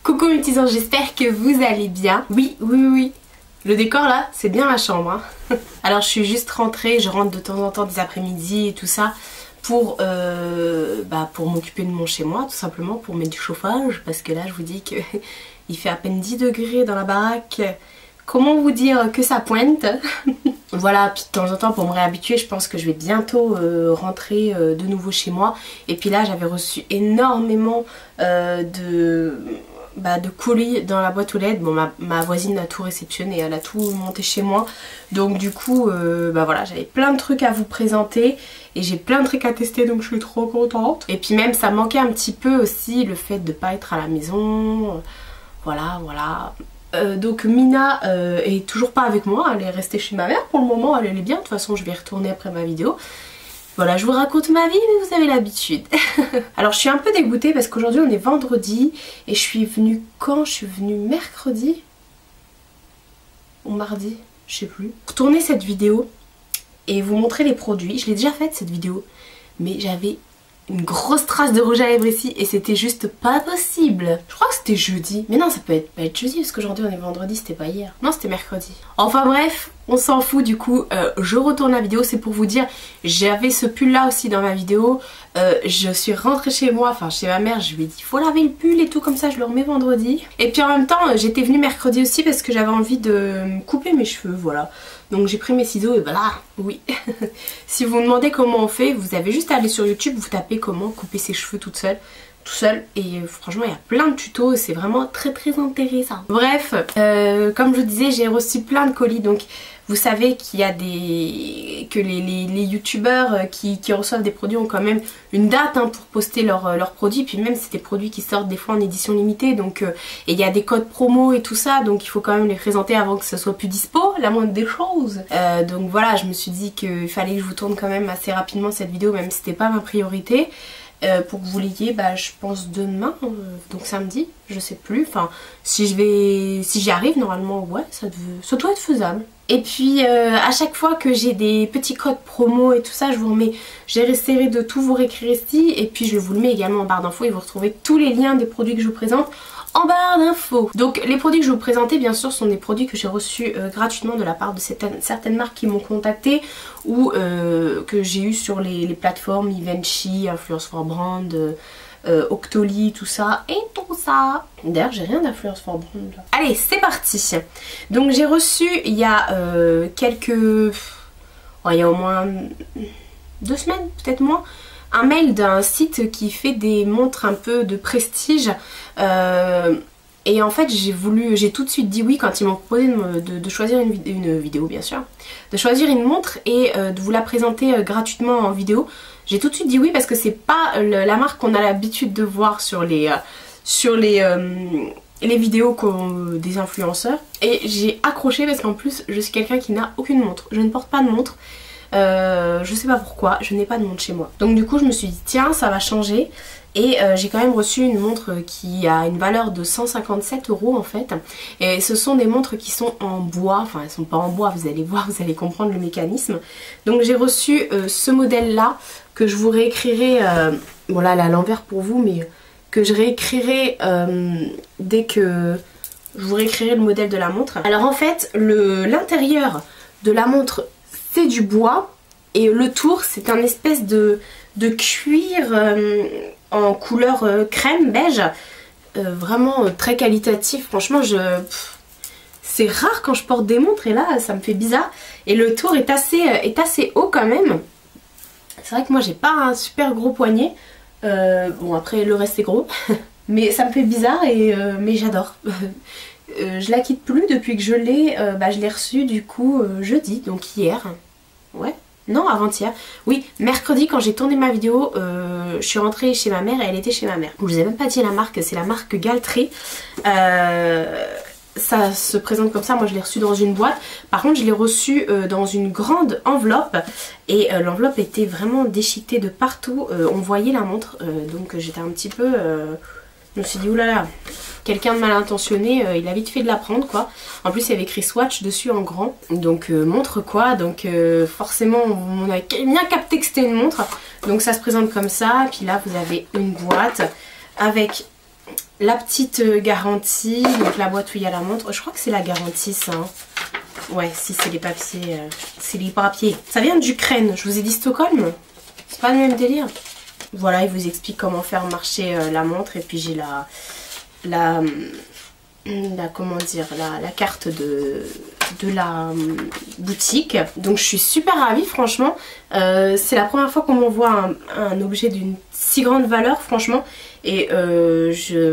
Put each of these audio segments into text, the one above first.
Coucou mes petits anges, j'espère que vous allez bien. Oui. Le décor là, c'est bien ma chambre. Hein. Alors je suis juste rentrée, je rentre de temps en temps des après-midi et tout ça pour m'occuper de mon chez moi, tout simplement pour mettre du chauffage. Parce que là je vous dis que il fait à peine 10 degrés dans la baraque. Comment vous dire que ça pointe. Voilà, puis de temps en temps pour me réhabituer, je pense que je vais bientôt rentrer de nouveau chez moi. Et puis là j'avais reçu énormément de colis dans la boîte aux lettres. Bon, ma voisine a tout réceptionné, elle a tout monté chez moi. Donc du coup, voilà, j'avais plein de trucs à vous présenter. Et j'ai plein de trucs à tester, donc je suis trop contente. Et puis même, ça manquait un petit peu aussi le fait de pas être à la maison. Voilà. Donc Mina est toujours pas avec moi, elle est restée chez ma mère pour le moment, elle est bien. De toute façon, je vais y retourner après ma vidéo. Voilà, je vous raconte ma vie, mais vous avez l'habitude. Alors je suis un peu dégoûtée parce qu'aujourd'hui on est vendredi et je suis venue quand? Je suis venue mercredi ou mardi, je sais plus. Pour tourner cette vidéo et vous montrer les produits. Je l'ai déjà faite cette vidéo, mais j'avais une grosse trace de rouge à lèvres ici et c'était juste pas possible. Je crois que c'était jeudi, mais non, ça peut pas être jeudi parce qu'aujourd'hui on est vendredi, c'était pas hier. Non, c'était mercredi. Enfin bref, on s'en fout du coup. Je retourne la vidéo, c'est pour vous dire, j'avais ce pull là aussi dans ma vidéo. Je suis rentrée chez moi, enfin chez ma mère, je lui ai dit faut laver le pull et tout, comme ça je le remets vendredi. Et puis en même temps j'étais venue mercredi aussi parce que j'avais envie de me couper mes cheveux, voilà. Donc j'ai pris mes ciseaux et voilà, oui. Si vous me demandez comment on fait, vous avez juste à aller sur YouTube, vous tapez comment couper ses cheveux toute seule. Tout seul, et franchement il y a plein de tutos, c'est vraiment très intéressant. Bref, comme je vous disais, j'ai reçu plein de colis, donc vous savez qu'il y a que les youtubeurs qui reçoivent des produits ont quand même une date hein, pour poster leurs produits, puis même c'est des produits qui sortent des fois en édition limitée, donc et il y a des codes promo et tout ça, donc il faut quand même les présenter avant que ce soit plus dispo, la moindre des choses. Donc voilà, je me suis dit qu'il fallait que je vous tourne quand même assez rapidement cette vidéo, même si c'était pas ma priorité. Pour que vous l'ayez, je pense demain, donc samedi, je sais plus, enfin si j'y arrive normalement, ouais, ça doit être faisable. Et puis à chaque fois que j'ai des petits codes promo et tout ça, je vous remets, j'essaierai de tout vous réécrire ici, et puis je vous le mets également en barre d'infos et vous retrouvez tous les liens des produits que je vous présente en barre d'infos. Donc les produits que je vais vous présenter bien sûr sont des produits que j'ai reçus gratuitement de la part de certaines marques qui m'ont contacté ou que j'ai eu sur les plateformes Givenchy, Influence for Brand, Octoly, tout ça et tout ça. D'ailleurs j'ai rien d'Influence for Brand là. Allez, c'est parti. Donc j'ai reçu il y a il y a au moins 2 semaines, peut-être moins, un mail d'un site qui fait des montres un peu de prestige et en fait j'ai tout de suite dit oui quand ils m'ont proposé de choisir une vidéo bien sûr, de choisir une montre et de vous la présenter gratuitement en vidéo. J'ai tout de suite dit oui parce que c'est pas la marque qu'on a l'habitude de voir sur les vidéos des influenceurs, et j'ai accroché parce qu'en plus je suis quelqu'un qui n'a aucune montre, je ne porte pas de montre. Je sais pas pourquoi, je n'ai pas de montre chez moi. Donc du coup je me suis dit tiens, ça va changer. Et j'ai quand même reçu une montre qui a une valeur de 157 € en fait. Et ce sont des montres qui sont en bois, enfin elles sont pas en bois, vous allez voir, vous allez comprendre le mécanisme. Donc j'ai reçu ce modèle là que je vous réécrirai, bon là elle est à l'envers pour vous, mais que je réécrirai dès que je vous réécrirai le modèle de la montre. Alors en fait l'intérieur de la montre c'est du bois et le tour c'est un espèce de cuir en couleur crème beige, vraiment très qualitatif. Franchement c'est rare quand je porte des montres et là ça me fait bizarre, et le tour est assez haut quand même. C'est vrai que moi j'ai pas un super gros poignet, bon après le reste est gros mais ça me fait bizarre mais j'adore. Je la quitte plus depuis que je l'ai reçue du coup jeudi, donc hier. Ouais, non, avant-hier. Oui, mercredi quand j'ai tourné ma vidéo, je suis rentrée chez ma mère et elle était chez ma mère. Je vous ai même pas dit la marque, c'est la marque Galtree. Ça se présente comme ça, moi je l'ai reçu dans une boîte. Par contre je l'ai reçu dans une grande enveloppe et l'enveloppe était vraiment déchiquetée de partout. On voyait la montre, donc j'étais un petit peu... je me suis dit oulala, quelqu'un de mal intentionné, il a vite fait de la prendre quoi. En plus il y avait écrit Swatch dessus en grand, donc montre quoi, donc forcément on a bien capté que c'était une montre. Donc ça se présente comme ça, puis là vous avez une boîte avec La petite garantie, donc la boîte où il y a la montre. Je crois que c'est la garantie ça. Hein. Ouais, si c'est les papiers. C'est les papiers. Ça vient d'Ukraine. Je vous ai dit Stockholm. C'est pas le même délire. Voilà, il vous explique comment faire marcher la montre. Et puis j'ai la carte de la boutique. Donc je suis super ravie franchement. C'est la première fois qu'on m'envoie un objet d'une si grande valeur franchement. Et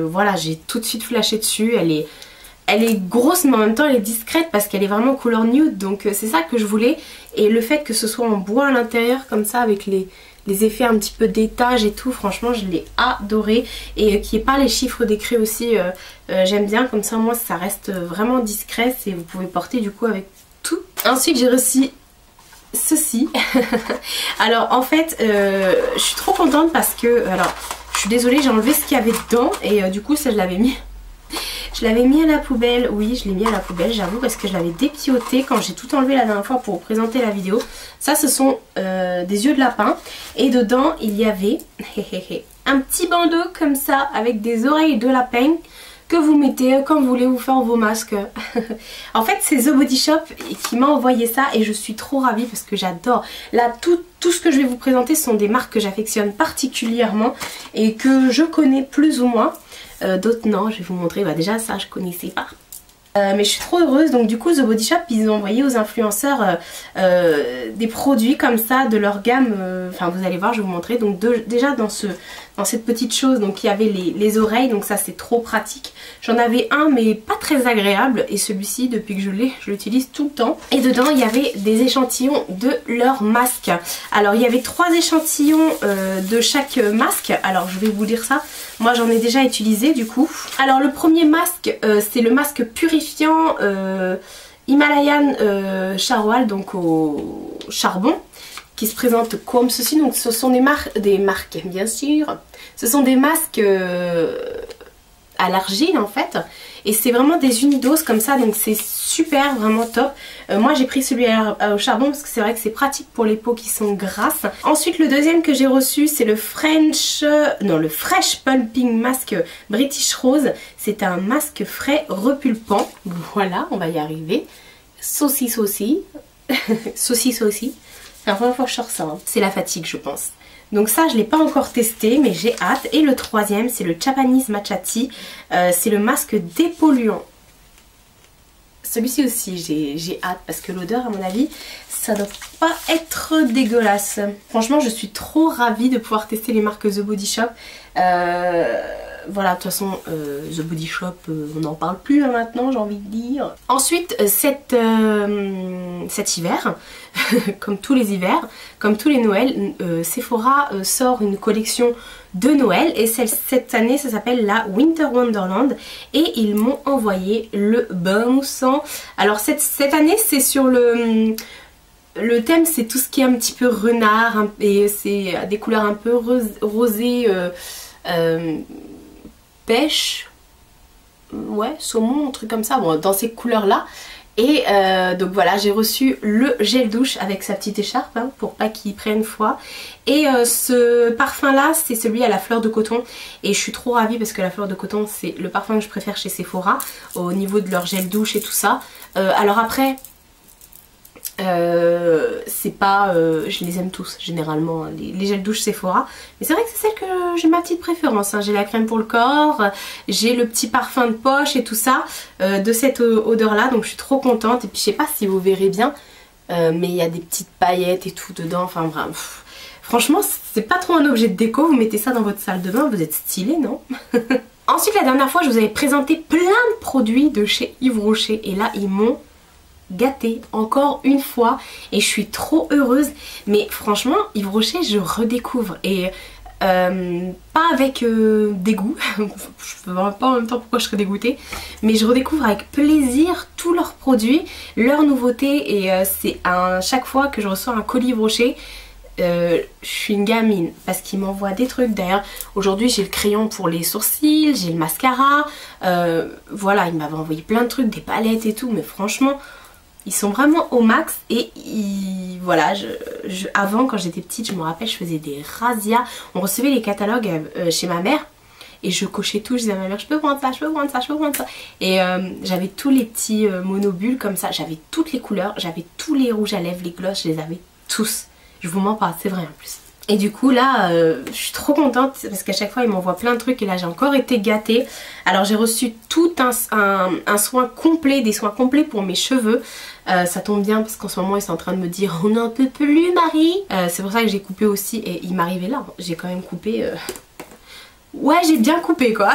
voilà, j'ai tout de suite flashé dessus. Elle est grosse mais en même temps elle est discrète parce qu'elle est vraiment couleur nude. Donc c'est ça que je voulais. Et le fait que ce soit en bois à l'intérieur comme ça avec les effets un petit peu d'étage et tout, franchement je l'ai adoré. Et qu'il n'y ait pas les chiffres d'écrit aussi, j'aime bien, comme ça moi ça reste vraiment discret et vous pouvez porter du coup avec tout. Ensuite j'ai reçu ceci. Alors en fait je suis trop contente parce que, alors je suis désolée, j'ai enlevé ce qu'il y avait dedans et du coup ça je l'avais mis. Je l'avais mis à la poubelle, oui je l'ai mis à la poubelle j'avoue parce que je l'avais dépioté quand j'ai tout enlevé la dernière fois pour vous présenter la vidéo. Ça ce sont des yeux de lapin et dedans il y avait un petit bandeau comme ça avec des oreilles de lapin que vous mettez quand vous voulez vous faire vos masques. En fait c'est The Body Shop qui m'a envoyé ça et je suis trop ravie parce que j'adore. Là tout ce que je vais vous présenter sont des marques que j'affectionne particulièrement et que je connais plus ou moins. D'autres non, je vais vous montrer, déjà ça je connaissais pas. Mais je suis trop heureuse, donc du coup The Body Shop ils ont envoyé aux influenceurs des produits comme ça de leur gamme, enfin vous allez voir je vais vous montrer. Donc déjà dans cette petite chose donc il y avait les oreilles, donc ça c'est trop pratique. J'en avais un mais pas très agréable et celui-ci depuis que je l'utilise tout le temps. Et dedans il y avait des échantillons de leur masque. Alors il y avait 3 échantillons de chaque masque, alors je vais vous lire ça. Moi j'en ai déjà utilisé du coup. Alors le premier masque c'est le masque purifiant Himalayan Charwal, donc au charbon, qui se présente comme ceci. Donc ce sont des marques bien sûr. Ce sont des masques à l'argile en fait. Et c'est vraiment des unidoses comme ça, donc c'est super, vraiment top. Moi j'ai pris celui au charbon parce que c'est vrai que c'est pratique pour les peaux qui sont grasses. Ensuite le deuxième que j'ai reçu c'est le Fresh Pumping Mask British Rose. C'est un masque frais repulpant. Voilà, on va y arriver. Saucisse aussi. Saucisse aussi. C'est la première fois que je sors ça. Hein. C'est la fatigue je pense. Donc ça je ne l'ai pas encore testé mais j'ai hâte. Et le troisième c'est le Japanese Matcha Tea. C'est le masque dépolluant. Celui-ci aussi j'ai hâte parce que l'odeur à mon avis ça doit pas être dégueulasse. Franchement je suis trop ravie de pouvoir tester les marques The Body Shop. Voilà, de toute façon The Body Shop on n'en parle plus hein, maintenant j'ai envie de dire. Ensuite cet hiver comme tous les hivers, comme tous les Noëls, Sephora sort une collection de Noël et cette année ça s'appelle la Winter Wonderland et ils m'ont envoyé le bain sang. Alors cette année c'est sur le thème, c'est tout ce qui est un petit peu renard et c'est des couleurs un peu rosées, pêche, ouais, saumon, un truc comme ça, bon, dans ces couleurs là. Et donc voilà, j'ai reçu le gel douche avec sa petite écharpe hein, pour pas qu'il prenne froid. Et ce parfum là c'est celui à la fleur de coton. Et je suis trop ravie parce que la fleur de coton c'est le parfum que je préfère chez Sephora au niveau de leur gel douche et tout ça. Alors après c'est pas je les aime tous généralement les gels douche Sephora, mais c'est vrai que c'est celle que j'ai ma petite préférence hein. J'ai la crème pour le corps, j'ai le petit parfum de poche et tout ça de cette odeur là, donc je suis trop contente. Et puis je sais pas si vous verrez bien mais il y a des petites paillettes et tout dedans, enfin vraiment franchement c'est pas trop un objet de déco, vous mettez ça dans votre salle de bain, vous êtes stylé non? Ensuite la dernière fois je vous avais présenté plein de produits de chez Yves Rocher et là ils m'ont gâtée encore une fois et je suis trop heureuse. Mais franchement Yves Rocher je redécouvre et pas avec dégoût, je ne sais pas en même temps pourquoi je serais dégoûtée, mais je redécouvre avec plaisir tous leurs produits, leurs nouveautés et c'est à chaque fois que je reçois un colis Yves Rocher je suis une gamine parce qu'il m'envoie des trucs. D'ailleurs aujourd'hui j'ai le crayon pour les sourcils, j'ai le mascara, voilà il m'avait envoyé plein de trucs, des palettes et tout, mais franchement ils sont vraiment au max. Et voilà, avant quand j'étais petite je me rappelle je faisais des razzias, on recevait les catalogues chez ma mère et je cochais tout, je disais à ma mère je peux prendre ça, je peux prendre ça, je peux prendre ça. Et j'avais tous les petits monobulles comme ça, j'avais toutes les couleurs, j'avais tous les rouges à lèvres, les glosses, je les avais tous. Je vous mens pas, c'est vrai en plus. Et du coup là je suis trop contente parce qu'à chaque fois il m'envoie plein de trucs et là j'ai encore été gâtée. Alors j'ai reçu tout un soin complet, des soins complets pour mes cheveux. Ça tombe bien parce qu'en ce moment ils sont en train de me dire on n'en peut plus Marie. C'est pour ça que j'ai coupé aussi et il m'arrivait là, j'ai quand même coupé... Ouais j'ai bien coupé quoi.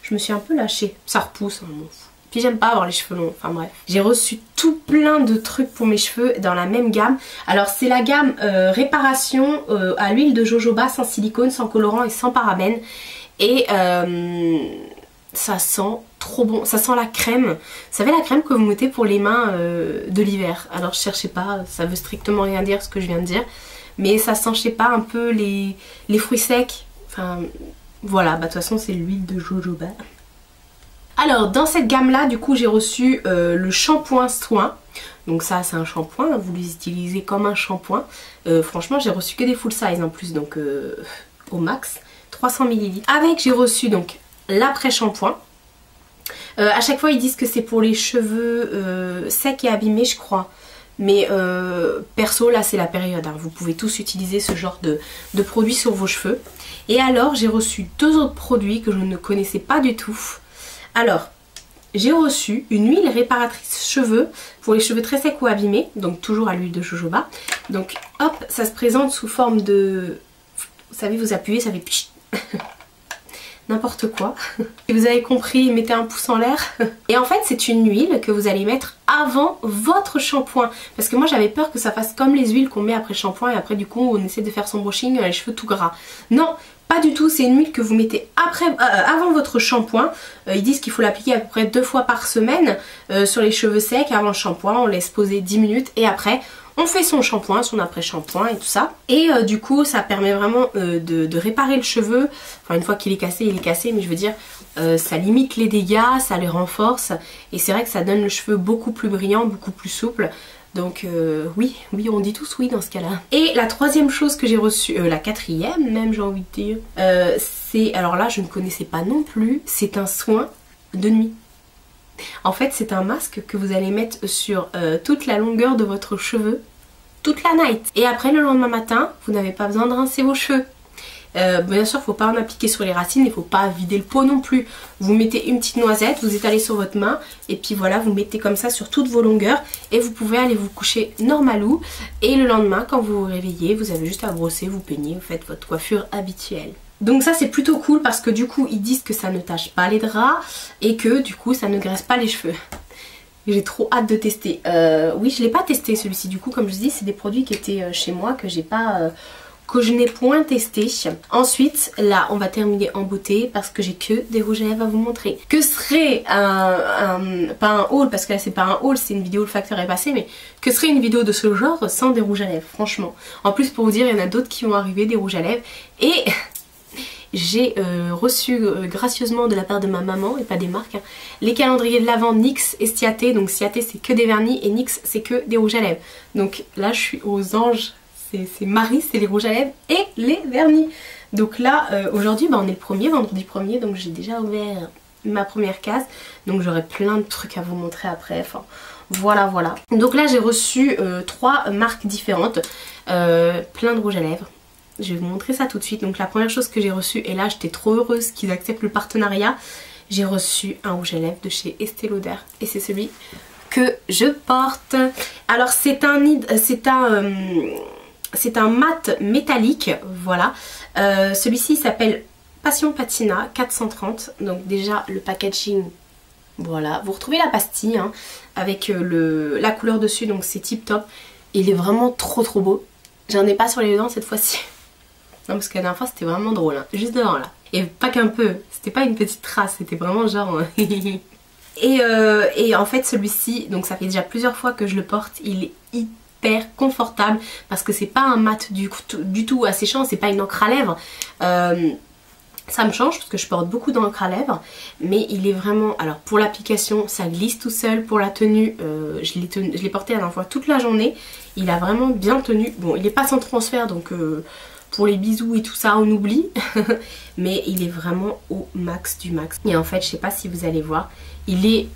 Je me suis un peu lâchée, ça repousse hein, bon. Puis j'aime pas avoir les cheveux longs, enfin bref. J'ai reçu tout plein de trucs pour mes cheveux dans la même gamme. Alors c'est la gamme réparation à l'huile de jojoba sans silicone, sans colorant et sans parabènes. Et ça sent trop bon, ça sent la crème. Vous savez la crème que vous mettez pour les mains de l'hiver. Alors je cherchais pas, ça veut strictement rien dire ce que je viens de dire. Mais ça sent, je sais pas, un peu les fruits secs. Enfin voilà, bah de toute façon c'est l'huile de jojoba. Alors dans cette gamme là du coup j'ai reçu le shampoing soin. Donc ça c'est un shampoing, vous l'utilisez comme un shampoing. Franchement j'ai reçu que des full size en plus, donc au max 300 ml. Avec j'ai reçu donc l'après shampoing. À chaque fois ils disent que c'est pour les cheveux secs et abîmés je crois. Mais perso là c'est la période, hein. Vous pouvez tous utiliser ce genre de produits sur vos cheveux. Et alors j'ai reçu deux autres produits que je ne connaissais pas du tout. Alors, j'ai reçu une huile réparatrice cheveux pour les cheveux très secs ou abîmés, donc toujours à l'huile de jojoba. Donc hop, ça se présente sous forme de... Vous savez, vous appuyez, ça fait... n'importe quoi. Et vous avez compris, mettez un pouce en l'air. Et en fait, c'est une huile que vous allez mettre avant votre shampoing. Parce que moi, j'avais peur que ça fasse comme les huiles qu'on met après shampoing et après, du coup, on essaie de faire son brushing, les cheveux tout gras. Non, pas du tout, c'est une huile que vous mettez avant votre shampoing. Ils disent qu'il faut l'appliquer à peu près 2 fois par semaine sur les cheveux secs avant le shampoing. On laisse poser 10 minutes et après on fait son shampoing, son après-shampoing et tout ça. Et du coup ça permet vraiment de réparer le cheveu. Enfin une fois qu'il est cassé, il est cassé, mais je veux dire ça limite les dégâts, ça les renforce. Et c'est vrai que ça donne le cheveu beaucoup plus brillant, beaucoup plus souple. Donc oui, on dit tous oui dans ce cas-là. Et la troisième chose que j'ai reçue, la quatrième même j'ai envie de dire, c'est, alors là je ne connaissais pas non plus, c'est un soin de nuit. En fait c'est un masque que vous allez mettre sur toute la longueur de votre cheveu, toute la night. Et après le lendemain matin, vous n'avez pas besoin de rincer vos cheveux. Bien sûr, il ne faut pas en appliquer sur les racines, il ne faut pas vider le pot non plus. Vous mettez une petite noisette, vous étalez sur votre main et puis voilà, vous mettez comme ça sur toutes vos longueurs et vous pouvez aller vous coucher normalou. Et le lendemain, quand vous vous réveillez, vous avez juste à brosser, vous peignez, vous faites votre coiffure habituelle. Donc ça c'est plutôt cool parce que du coup ils disent que ça ne tache pas les draps et que du coup ça ne graisse pas les cheveux. J'ai trop hâte de tester. Oui, je ne l'ai pas testé celui-ci, du coup comme je dis c'est des produits qui étaient chez moi que j'ai pas... que je n'ai point testé. Ensuite, là, on va terminer en beauté parce que j'ai que des rouges à lèvres à vous montrer. Que serait pas un haul, parce que là c'est pas un haul, c'est une vidéo le facteur est passé, mais que serait une vidéo de ce genre sans des rouges à lèvres, franchement. En plus, pour vous dire, il y en a d'autres qui vont arriver, des rouges à lèvres, et j'ai reçu gracieusement de la part de ma maman, et pas des marques, hein, les calendriers de l'Avent NYX et Ciaté. Donc Ciaté c'est que des vernis et NYX c'est que des rouges à lèvres. Donc là je suis aux anges. C'est Marie, c'est les rouges à lèvres et les vernis. Donc là, aujourd'hui, on est le premier, vendredi 1er, donc j'ai déjà ouvert ma première case. Donc j'aurai plein de trucs à vous montrer après. Enfin, voilà. Donc là, j'ai reçu 3 marques différentes, plein de rouges à lèvres. Je vais vous montrer ça tout de suite. Donc la première chose que j'ai reçue, et là, j'étais trop heureuse qu'ils acceptent le partenariat. J'ai reçu un rouge à lèvres de chez Estée Lauder et c'est celui que je porte. Alors c'est un mat métallique, voilà. Celui-ci s'appelle Passion Patina 430. Donc déjà le packaging, voilà. Vous retrouvez la pastille hein, avec la couleur dessus, donc c'est tip top. Il est vraiment trop beau. J'en ai pas sur les dents cette fois-ci. Non parce que la dernière fois c'était vraiment drôle, hein, juste devant là. Et pas qu'un peu, c'était pas une petite trace, c'était vraiment genre... et en fait celui-ci, donc ça fait déjà plusieurs fois que je le porte, il est hyper confortable parce que c'est pas un mat du tout asséchant, c'est pas une encre à lèvres. Ça me change parce que je porte beaucoup d'encre à lèvres, mais il est vraiment... Alors pour l'application ça glisse tout seul, pour la tenue je l'ai porté à la fois toute la journée, il a vraiment bien tenu. Bon il est pas sans transfert donc pour les bisous et tout ça on oublie. Mais il est vraiment au max du max. Et en fait je sais pas si vous allez voir, il est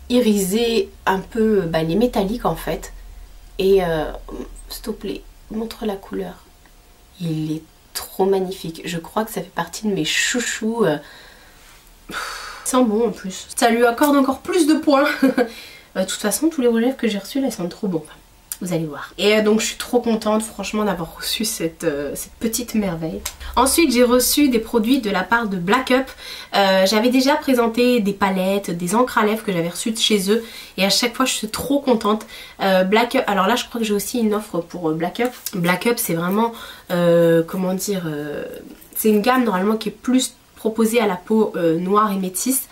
irisé un peu, il est métallique en fait. Et s'il te plaît, montre la couleur. Il est trop magnifique. Je crois que ça fait partie de mes chouchous. Il sent bon en plus. Ça lui accorde encore plus de points. De toute façon, tous les rouges à lèvres que j'ai reçus, là, sentent trop bon. Vous allez voir. Et donc je suis trop contente franchement d'avoir reçu cette petite merveille. Ensuite j'ai reçu des produits de la part de Black Up. J'avais déjà présenté des palettes, des encres à lèvres que j'avais reçues de chez eux. Et à chaque fois je suis trop contente. Black Up, alors là je crois que j'ai aussi une offre pour Black Up. Black Up c'est vraiment, comment dire, c'est une gamme normalement qui est plus proposée à la peau noire et métisse.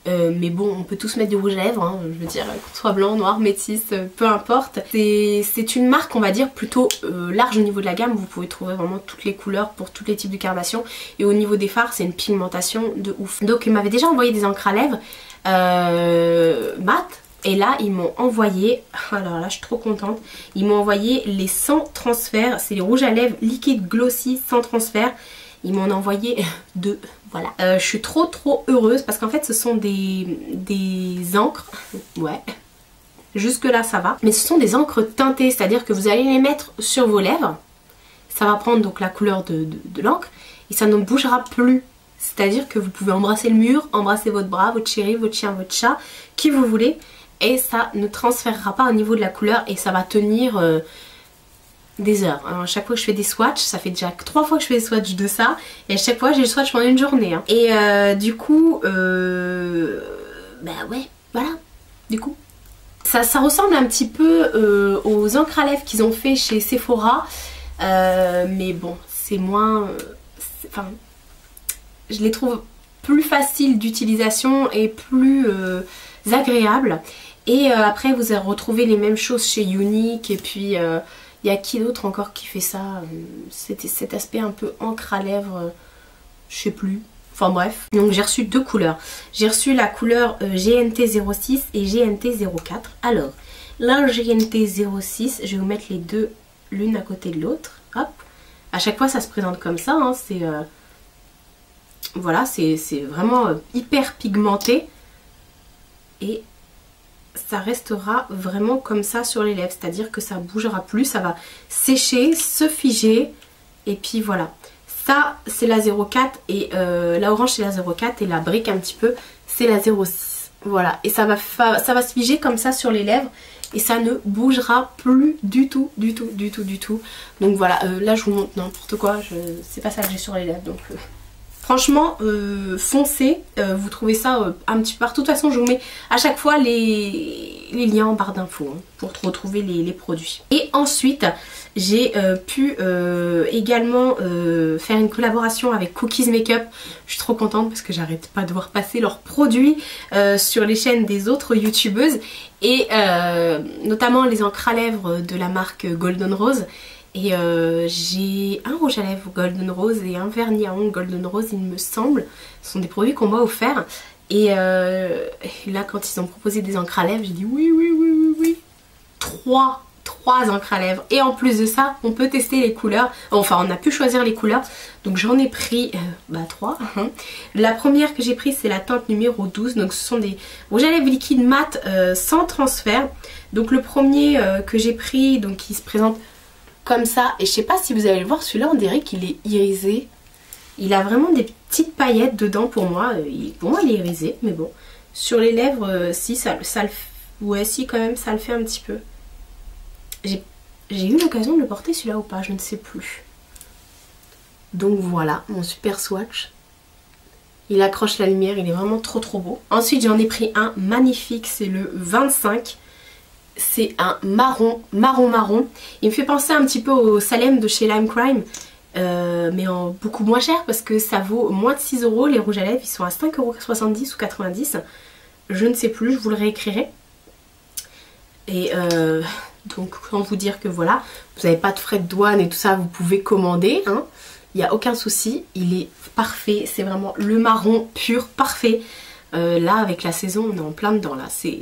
Mais bon, on peut tous mettre du rouge à lèvres, hein, je veux dire, qu'on soit blanc, noir, métis, peu importe. C'est une marque, on va dire, plutôt large au niveau de la gamme. Vous pouvez trouver vraiment toutes les couleurs pour tous les types de carnation. Et au niveau des fards, c'est une pigmentation de ouf. Donc, ils m'avaient déjà envoyé des encres à lèvres mat. Et là, ils m'ont envoyé, alors là, je suis trop contente, ils m'ont envoyé les 100 transferts. C'est les rouges à lèvres liquide glossy sans transfert. Ils m'en ont envoyé 2, voilà. Je suis trop heureuse parce qu'en fait ce sont des encres, ouais, jusque là ça va. Mais ce sont des encres teintées, c'est-à-dire que vous allez les mettre sur vos lèvres. Ça va prendre donc la couleur de l'encre et ça ne bougera plus. C'est-à-dire que vous pouvez embrasser le mur, embrasser votre bras, votre chéri, votre chien, votre chat, qui vous voulez. Et ça ne transférera pas au niveau de la couleur et ça va tenir... des heures. Alors, à chaque fois que je fais des swatchs, ça fait déjà 3 fois que je fais des swatchs de ça et à chaque fois j'ai le swatch pendant une journée. Hein. Et du coup, ouais, voilà. Du coup, ça ressemble un petit peu aux encres à lèvres qu'ils ont fait chez Sephora, mais bon, c'est moins, enfin, je les trouve plus faciles d'utilisation et plus agréables. Et après, vous allez retrouver les mêmes choses chez Younique et puis il y a qui d'autre encore qui fait ça, cet aspect un peu encre à lèvres, je sais plus. Enfin bref. Donc j'ai reçu 2 couleurs. J'ai reçu la couleur GNT06 et GNT04. Alors, la GNT06, je vais vous mettre les deux l'une à côté de l'autre. Hop. À chaque fois ça se présente comme ça. Hein. C'est voilà, c'est vraiment hyper pigmenté. Et... ça restera vraiment comme ça sur les lèvres, c'est-à-dire que ça bougera plus, ça va sécher, se figer et puis voilà. Ça c'est la 04 et la orange c'est la 04 et la brique un petit peu c'est la 06. Voilà, et ça va se figer comme ça sur les lèvres et ça ne bougera plus du tout. Donc voilà, là je vous montre n'importe quoi, c'est pas ça que j'ai sur les lèvres donc... Franchement, foncez, vous trouvez ça un petit peu partout. De toute façon, je vous mets à chaque fois les liens en barre d'infos hein, pour retrouver les produits. Et ensuite, j'ai pu également faire une collaboration avec Cookies Makeup. Je suis trop contente parce que j'arrête pas de voir passer leurs produits sur les chaînes des autres youtubeuses. Et notamment les encres à lèvres de la marque Golden Rose. Et j'ai un rouge à lèvres Golden Rose et un vernis à ongles Golden Rose il me semble. Ce sont des produits qu'on m'a offerts. Et là quand ils ont proposé des encres à lèvres j'ai dit oui. Trois encres à lèvres. Et en plus de ça on peut tester les couleurs. Enfin on a pu choisir les couleurs. Donc j'en ai pris 3. La première que j'ai prise c'est la teinte numéro 12. Donc ce sont des rouges à lèvres liquides mat sans transfert. Donc le premier que j'ai pris donc il se présente comme ça, et je sais pas si vous allez le voir, celui-là on dirait qu'il est irisé. Il a vraiment des petites paillettes dedans pour moi. Pour moi il est irisé, mais bon. Sur les lèvres, si ça le ouais si quand même ça le fait un petit peu. J'ai eu l'occasion de le porter celui-là ou pas, je ne sais plus. Donc voilà, mon super swatch. Il accroche la lumière, il est vraiment trop beau. Ensuite j'en ai pris un magnifique, c'est le 25. C'est un marron. Il me fait penser un petit peu au Salem de chez Lime Crime. Mais en beaucoup moins cher parce que ça vaut moins de 6 €. Les rouges à lèvres ils sont à 5,70 € ou 90. Je ne sais plus, je vous le réécrirai. Et donc sans vous dire que voilà, vous n'avez pas de frais de douane et tout ça, vous pouvez commander. Hein. Il n'y a aucun souci, il est parfait. C'est vraiment le marron pur, parfait. Là avec la saison on est en plein dedans là, c'est...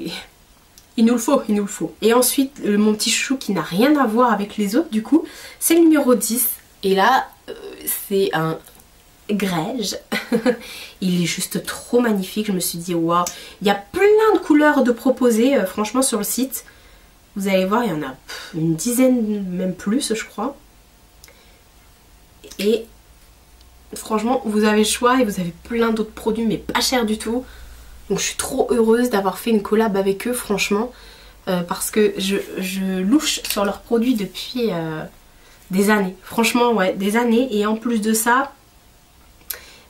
Il nous le faut. Et ensuite, mon petit chou qui n'a rien à voir avec les autres, du coup, c'est le numéro 10. Et là, c'est un grège. Il est juste trop magnifique. Je me suis dit waouh, il y a plein de couleurs de proposer franchement sur le site. Vous allez voir, il y en a une dizaine, même plus je crois. Et franchement, vous avez le choix et vous avez plein d'autres produits mais pas cher du tout. Donc je suis trop heureuse d'avoir fait une collab avec eux franchement. Parce que je louche sur leurs produits depuis des années. Franchement ouais, des années. Et en plus de ça,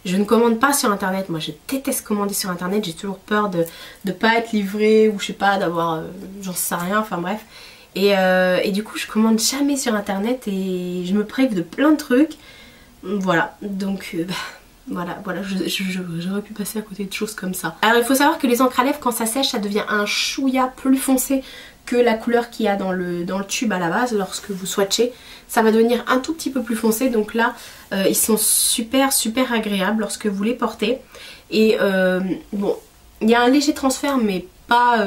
je ne commande pas sur internet. Moi je déteste commander sur internet. J'ai toujours peur de ne pas être livrée ou je sais pas, d'avoir j'en sais rien, enfin bref. Et du coup je commande jamais sur internet et je me prive de plein de trucs. Voilà, donc voilà, j'aurais pu passer à côté de choses comme ça. Alors il faut savoir que les encres à lèvres, quand ça sèche, ça devient un chouïa plus foncé que la couleur qu'il y a dans le tube à la base. Lorsque vous swatchez, ça va devenir un tout petit peu plus foncé. Donc là, ils sont super agréables lorsque vous les portez. Et bon, il y a un léger transfert, mais pas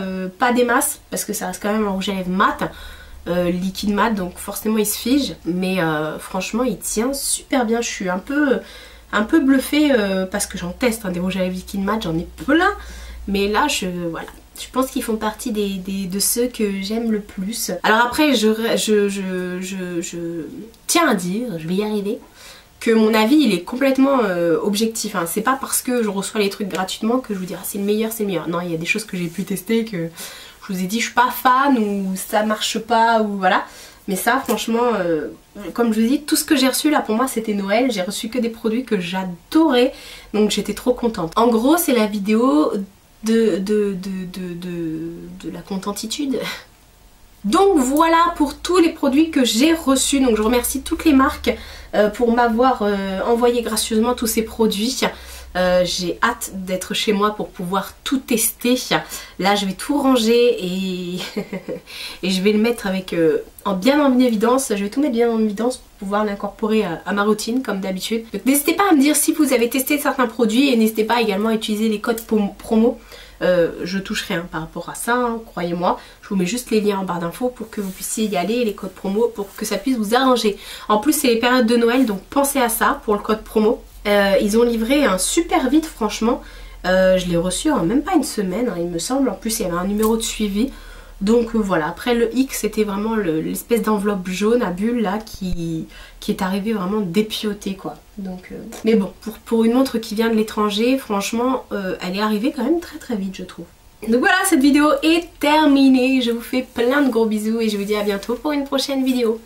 des masses, parce que ça reste quand même un rouge à lèvres mat. Liquide mat, donc forcément il se fige. Mais franchement, il tient super bien. Je suis un peu bluffée parce que j'en teste des rouges à lèvres liquide mat, j'en ai plein. Mais là, voilà. Je pense qu'ils font partie de ceux que j'aime le plus. Alors après, je tiens à dire, je vais y arriver, que mon avis il est complètement objectif. Hein. C'est pas parce que je reçois les trucs gratuitement que je vous dis ah, c'est le meilleur, c'est le meilleur. Non, il y a des choses que j'ai pu tester que je vous ai dit je suis pas fan ou ça marche pas ou voilà. Mais ça franchement, comme je vous dis, tout ce que j'ai reçu là pour moi c'était Noël. J'ai reçu que des produits que j'adorais. Donc j'étais trop contente. En gros c'est la vidéo de la contentitude. Donc voilà pour tous les produits que j'ai reçus. Donc je remercie toutes les marques pour m'avoir envoyé gracieusement tous ces produits. J'ai hâte d'être chez moi pour pouvoir tout tester. Là je vais tout ranger et, et je vais le mettre avec bien en évidence. Je vais tout mettre bien en évidence pour pouvoir l'incorporer à ma routine comme d'habitude. Donc n'hésitez pas à me dire si vous avez testé certains produits et n'hésitez pas également à utiliser les codes promo. Je touche rien par rapport à ça, hein, croyez-moi. Je vous mets juste les liens en barre d'infos pour que vous puissiez y aller, les codes promo, pour que ça puisse vous arranger. En plus c'est les périodes de Noël, donc pensez à ça pour le code promo. Ils ont livré un super vite franchement. Je l'ai reçu en même pas une semaine, hein, il me semble. En plus il y avait un numéro de suivi. Donc voilà, après le X c'était vraiment l'espèce d'enveloppe jaune à bulles là qui est arrivé vraiment dépiauté quoi. Donc, mais bon, pour une montre qui vient de l'étranger, franchement elle est arrivée quand même très vite je trouve. Donc voilà, cette vidéo est terminée. Je vous fais plein de gros bisous et je vous dis à bientôt pour une prochaine vidéo.